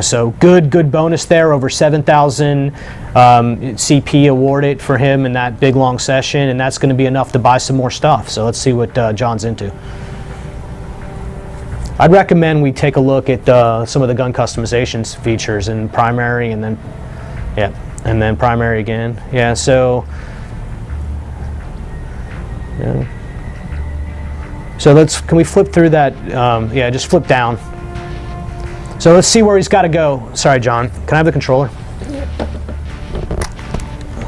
So good bonus there, over 7,000 CP awarded for him in that big long session, and that's going to be enough to buy some more stuff. So let's see what John's into. I'd recommend we take a look at some of the gun customizations features in primary, and then primary again. Yeah, so so can we flip through that? Just flip down. So let's see where he's got to go. Sorry, John. Can I have the controller?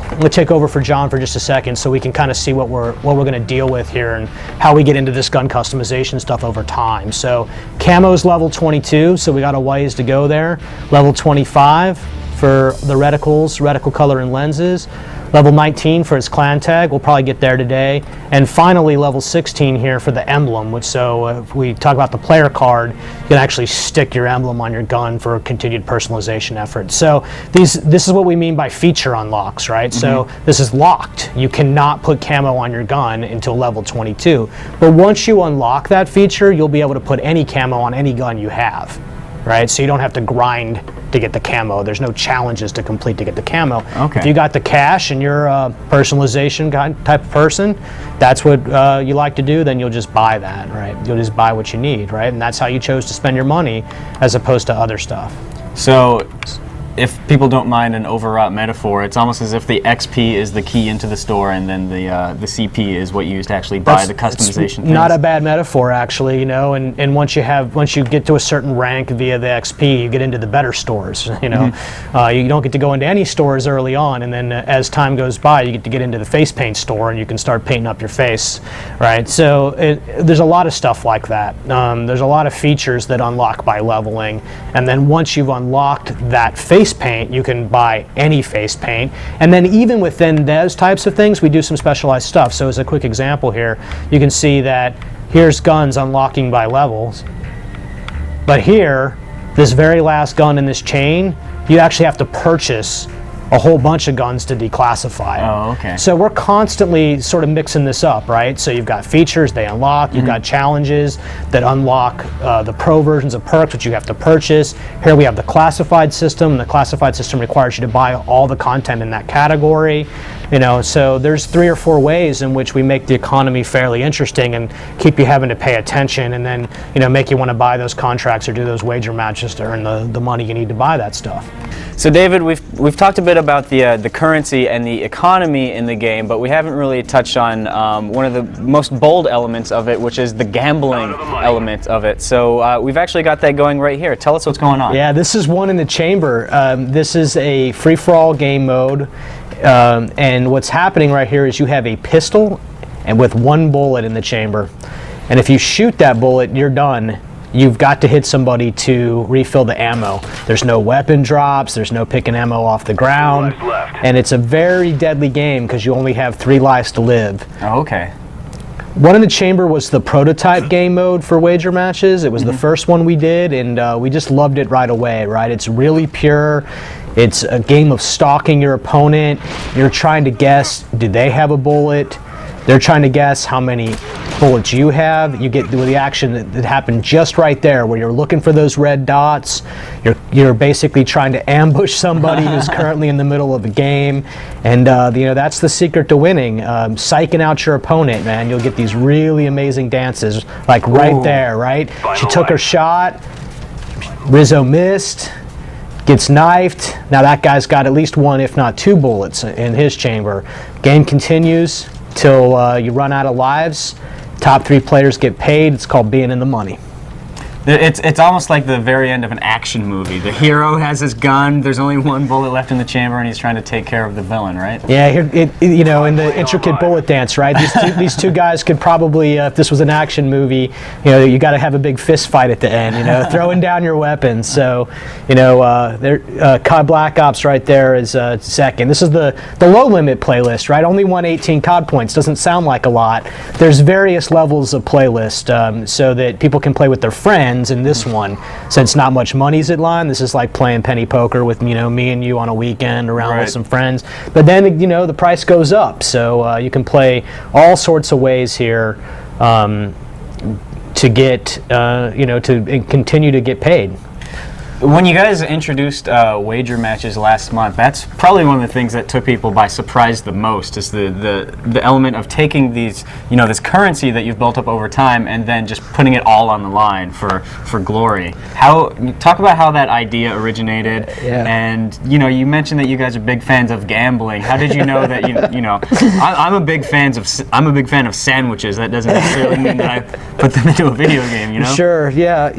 I'm going to take over for John for just a second so we can kind of see what we're going to deal with here and how we get into this gun customization stuff over time. So camo's level 22, so we got a ways to go there. Level 25 for the reticle color and lenses. Level 19 for its clan tag, we'll probably get there today. And finally, level 16 here for the emblem, which, so if we talk about the player card, you can actually stick your emblem on your gun for continued personalization efforts. So this is what we mean by feature unlocks, right? So this is locked. You cannot put camo on your gun until level 22. But once you unlock that feature, you'll be able to put any camo on any gun you have, right? So you don't have to grind to get the camo. There's no challenges to complete to get the camo. Okay. If you got the cash and you're a personalization type of person, that's what you like to do, then you'll just buy that, right? You'll just buy what you need, right? And that's how you chose to spend your money as opposed to other stuff. So if people don't mind an overwrought metaphor, it's almost as if the XP is the key into the store, and then the CP is what you use to actually buy the customization things. Not a bad metaphor, actually, and once you get to a certain rank via the XP, you get into the better stores, you don't get to go into any stores early on, and then as time goes by, you get into the face paint store, and you can start painting up your face, right? So there's a lot of stuff like that. There's a lot of features that unlock by leveling, and then once you've unlocked that face paint, you can buy any face paint, and then even within those types of things, we do some specialized stuff. So as a quick example here, you can see that here's guns unlocking by levels, but here, this very last gun in this chain, you actually have to purchase a whole bunch of guns to declassify. Oh, okay. So we're constantly sort of mixing this up, right? So you've got features they unlock, you've got challenges that unlock the pro versions of perks, which you have to purchase. Here we have the classified system. The classified system requires you to buy all the content in that category. So there's 3 or 4 ways in which we make the economy fairly interesting and keep you having to pay attention, and then make you want to buy those contracts or do those wager matches to earn the money you need to buy that stuff. So David, we've talked a bit about the currency and the economy in the game, but we haven't really touched on one of the most bold elements of it, which is the gambling element of it. So we've actually got that going right here. Tell us what's going on. Yeah, this is one in the chamber. This is a free-for-all game mode. And what's happening right here is you have a pistol and with 1 bullet in the chamber. And if you shoot that bullet, you're done. You've got to hit somebody to refill the ammo. There's no weapon drops, there's no picking ammo off the ground. And it's a very deadly game because you only have 3 lives to live. Oh, okay. One in the chamber was the prototype game mode for wager matches. It was the first one we did, and we just loved it right away, right? It's really pure. It's a game of stalking your opponent. You're trying to guess, do they have a bullet? They're trying to guess how many bullets you have. You get the action that happened just right there where you're looking for those red dots. You're basically trying to ambush somebody who's currently in the middle of a game. And that's the secret to winning. Psyching out your opponent, man. You'll get these really amazing dances like right there, right? She took her shot. Rizzo missed. Gets knifed. Now that guy's got at least 1, if not 2 bullets in his chamber. Game continues till you run out of lives. Top 3 players get paid. It's called being in the money. It's almost like the very end of an action movie. The hero has his gun, there's only 1 bullet left in the chamber, and he's trying to take care of the villain, right? Yeah, in the intricate bullet dance, right? These two guys could probably, if this was an action movie, you got to have a big fist fight at the end, throwing down your weapons. So, COD Black Ops right there is second. This is the low limit playlist, right? Only 118 COD points. Doesn't sound like a lot. There's various levels of playlist so that people can play with their friends. In this one, since not much money's at line, this is like playing penny poker with me and you on a weekend around with some friends. But then the price goes up, so you can play all sorts of ways here to get to continue to get paid. When you guys introduced wager matches last month, that's probably one of the things that took people by surprise the most, is the element of taking these, this currency that you've built up over time and then just putting it all on the line for glory. Talk about how that idea originated. Yeah. And you mentioned that you guys are big fans of gambling. How did you know that I'm a big fan of sandwiches. That doesn't necessarily mean that I put them into a video game. Sure. Yeah.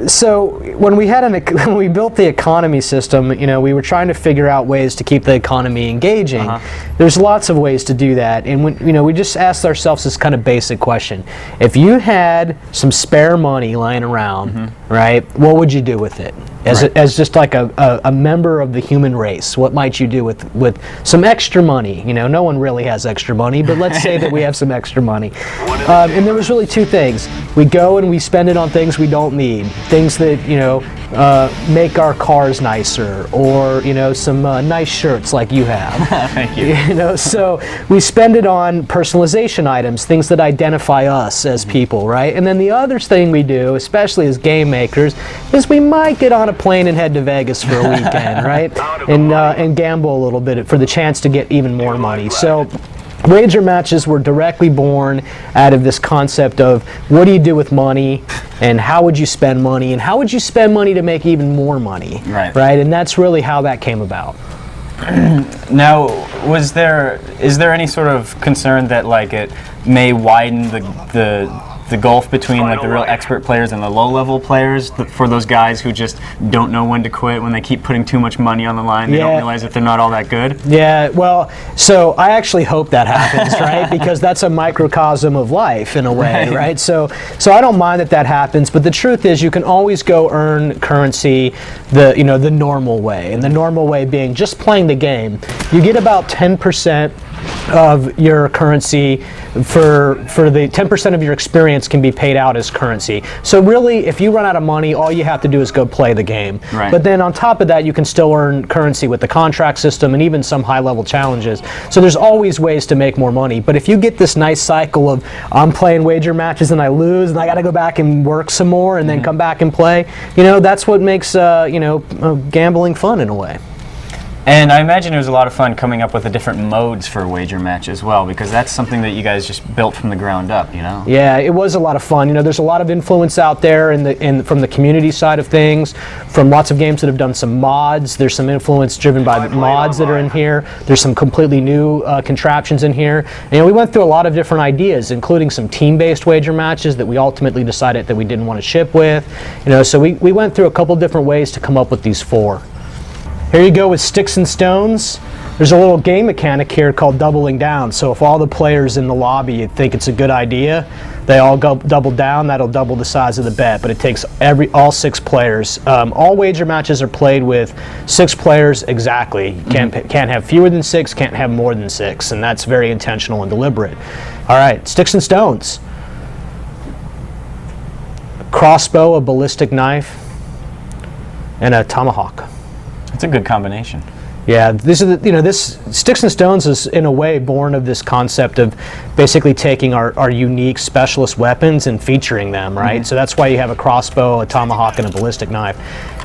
So when we built the economy system, we were trying to figure out ways to keep the economy engaging. There's lots of ways to do that, and we just asked ourselves this kind of basic question: if you had some spare money lying around, right, what would you do with it? As just like a member of the human race, what might you do with some extra money? No one really has extra money, but let's say that we have some extra money. And there was really two things. We go and we spend it on things we don't need, things that make our cars nicer, or some nice shirts like you have. Thank you. So we spend it on personalization items, things that identify us as people, right? And then the other thing we do, especially as game makers, is we might get on a plane and head to Vegas for a weekend, right? And gamble a little bit for the chance to get even more money. So wager matches were directly born out of this concept of what do you do with money, and how would you spend money, and how would you spend money to make even more money, right? And that's really how that came about. Now, is there any sort of concern that it may widen the gulf between the real expert players and the low-level players, for those guys who just don't know when to quit when they keep putting too much money on the line? They don't realize that they're not all that good? Yeah, well, so I actually hope that happens, right? Because that's a microcosm of life in a way, right? So I don't mind that happens, but the truth is you can always go earn currency the normal way, and the normal way being just playing the game. You get about 10% of your currency for the 10% of your experience can be paid out as currency. So really, if you run out of money, all you have to do is go play the game. But then on top of that, you can still earn currency with the contract system and even some high-level challenges. So there's always ways to make more money. But if you get this nice cycle of I'm playing wager matches and I lose and I got to go back and work some more and then come back and play, that's what makes gambling fun in a way. And I imagine it was a lot of fun coming up with the different modes for a wager match as well, because that's something that you guys just built from the ground up, Yeah, it was a lot of fun. There's a lot of influence out there from the community side of things, from lots of games that have done some mods. There's some influence driven by the mods that are in here. There's some completely new contraptions in here. And we went through a lot of different ideas, including some team-based wager matches that we ultimately decided that we didn't want to ship with. So we went through a couple different ways to come up with these four. Here you go with Sticks and Stones. There's a little game mechanic here called doubling down. So if all the players in the lobby think it's a good idea, they all go double down, that'll double the size of the bet. But it takes all 6 players. All wager matches are played with 6 players exactly. You can't have fewer than 6, can't have more than 6, and that's very intentional and deliberate. All right, Sticks and Stones. A crossbow, a ballistic knife, and a tomahawk. It's a good combination. Yeah, this Sticks and Stones is in a way born of this concept of basically taking our unique specialist weapons and featuring them, right? So that's why you have a crossbow, a tomahawk, and a ballistic knife.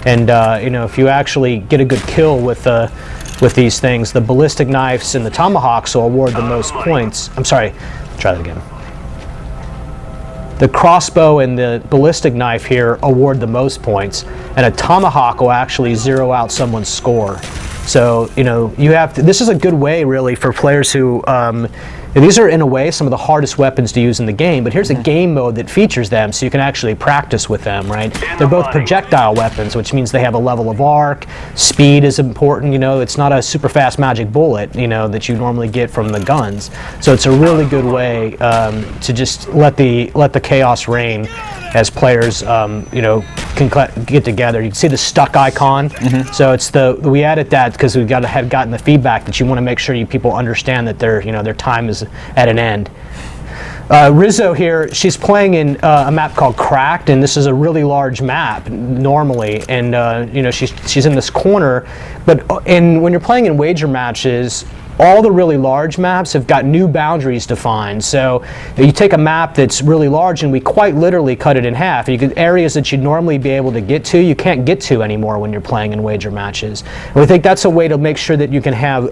And if you actually get a good kill with these things, the ballistic knives and the tomahawks will award the most points. I'm sorry, try that again. The crossbow and the ballistic knife here award the most points, and a tomahawk will actually zero out someone's score. So, you have to, this is a good way really for players who, these are in a way some of the hardest weapons to use in the game, but here's a game mode that features them so you can actually practice with them, right? They're both projectile weapons, which means they have a level of arc. Speed is important, it's not a super fast magic bullet, that you normally get from the guns. So it's a really good way to just let the chaos reign as players, can get together. You can see the stuck icon. So it's we added that because we had gotten the feedback that you want to make sure people understand that their time is at an end. Rizzo here, she's playing in a map called Cracked, and this is a really large map normally, and she's in this corner. But when you're playing in wager matches, all the really large maps have got new boundaries defined. So you take a map that's really large and we quite literally cut it in half. Areas that you'd normally be able to get to, you can't get to anymore when you're playing in wager matches. And we think that's a way to make sure that you can have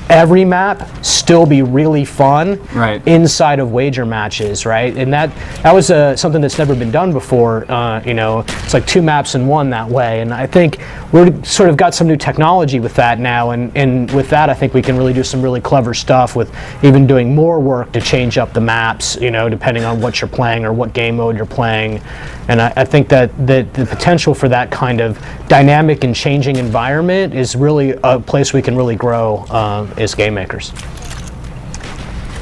every map still be really fun inside of wager matches, right? And that was something that's never been done before. It's like 2 maps in 1 that way. And I think we've sort of got some new technology with that now. And with that, I think we can really do some really clever stuff with even doing more work to change up the maps, depending on what you're playing or what game mode you're playing. And I think that the potential for that kind of dynamic and changing environment is really a place we can really grow as game makers.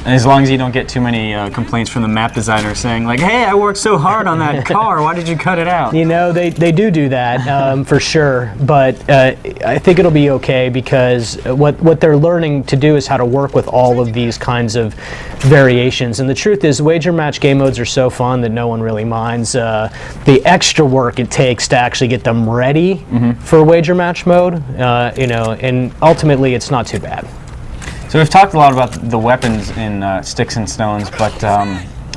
And as long as you don't get too many complaints from the map designer saying like, hey, I worked so hard on that car, why did you cut it out? They do that for sure, but I think it'll be okay because what they're learning to do is how to work with all of these kinds of variations. And the truth is, wager match game modes are so fun that no one really minds the extra work it takes to actually get them ready for wager match mode. And ultimately, it's not too bad. So we've talked a lot about the weapons in Sticks and Stones, but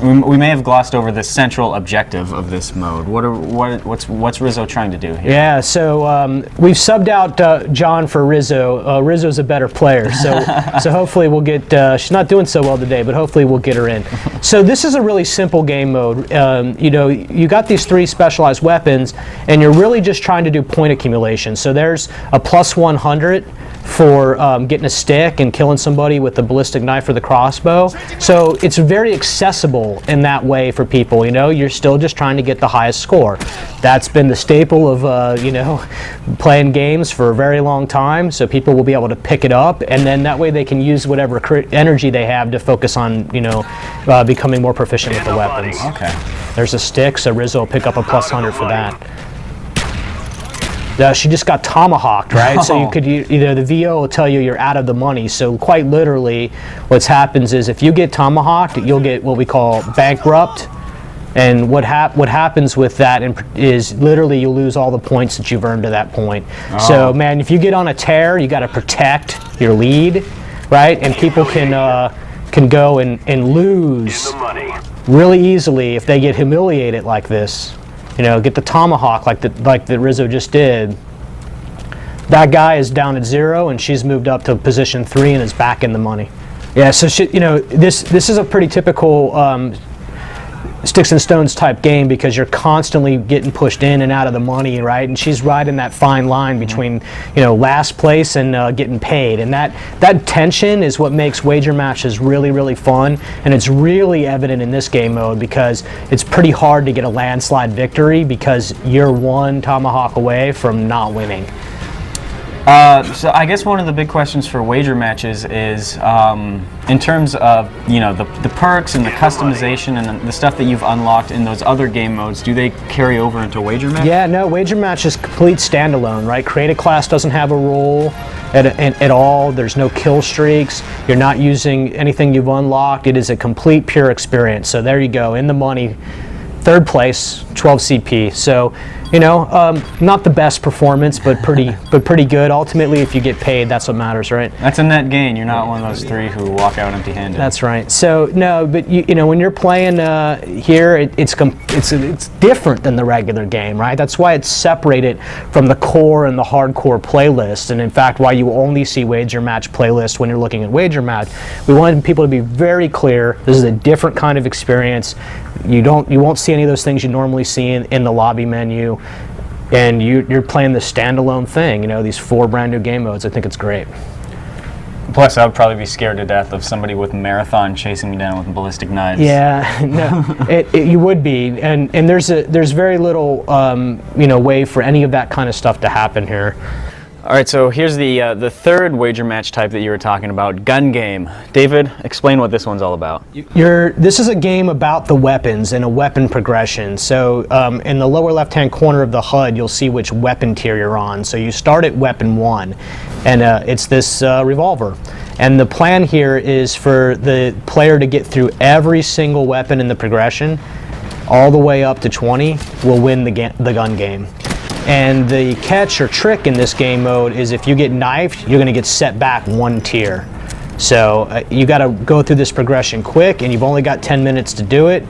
we may have glossed over the central objective of this mode. What's Rizzo trying to do here? Yeah, so we've subbed out John for Rizzo. Rizzo's a better player, so hopefully we'll get. She's not doing so well today, but hopefully we'll get her in. So this is a really simple game mode. You got these 3 specialized weapons, and you're really just trying to do point accumulation. So there's a plus 100. For getting a stick and killing somebody with the ballistic knife or the crossbow. So it's very accessible in that way for people. You're still just trying to get the highest score. That's been the staple of playing games for a very long time. So people will be able to pick it up, and then that way they can use whatever energy they have to focus on becoming more proficient with the weapons. Okay. There's a stick, so Rizzo will pick up a plus 100 for that. She just got tomahawked, right? Oh. So you could the VO will tell you you're out of the money. So quite literally, what happens is if you get tomahawked, you'll get what we call bankrupt. And what happens with that is literally you lose all the points that you've earned to that point. Oh. So man, if you get on a tear, you got to protect your lead, right? And people can go and lose really easily if they get humiliated like this. Get the tomahawk like the Rizzo just did. That guy is down at 0, and she's moved up to position 3 and is back in the money. Yeah, so this is a pretty typical Sticks and Stones type game because you're constantly getting pushed in and out of the money, right? And she's riding that fine line between last place and getting paid, and that tension is what makes wager matches really, really fun. And it's really evident in this game mode because it's pretty hard to get a landslide victory because you're 1 tomahawk away from not winning. So I guess one of the big questions for wager matches is in terms of the perks and the customization and the stuff that you've unlocked in those other game modes. Do they carry over into wager match? Yeah, no, wager match is complete standalone, right? Create a class doesn't have a role at all. There's no kill streaks. You're not using anything you've unlocked. It is a complete pure experience. So there you go, in the money. 3rd place, 12 CP. So, not the best performance, but pretty good. Ultimately, if you get paid, that's what matters, right? That's a net gain. You're not one of those 3 who walk out empty-handed. That's right. So no, but when you're playing here, it's different than the regular game, right? That's why it's separated from the core and the hardcore playlist. And in fact, why you only see wager match playlist when you're looking at wager match. We wanted people to be very clear. This is a different kind of experience. You won't see any of those things you normally see in the lobby menu, and you're playing the standalone thing. These 4 brand new game modes. I think it's great. Plus, I would probably be scared to death of somebody with Marathon chasing me down with ballistic knives. Yeah, no, you would be, and there's very little way for any of that kind of stuff to happen here. All right, so here's the 3rd wager match type that you were talking about, gun game. David, explain what this one's all about. This is a game about the weapons and a weapon progression. So in the lower left-hand corner of the HUD, you'll see which weapon tier you're on. So you start at weapon 1, and it's this revolver. And the plan here is for the player to get through every single weapon in the progression, all the way up to 20, will win the gun game. And the catch or trick in this game mode is if you get knifed, you're going to get set back 1 tier. So you got to go through this progression quick, and you've only got 10 minutes to do it,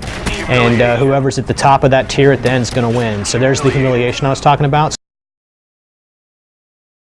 and whoever's at the top of that tier at the end is going to win. So there's the humiliation I was talking about.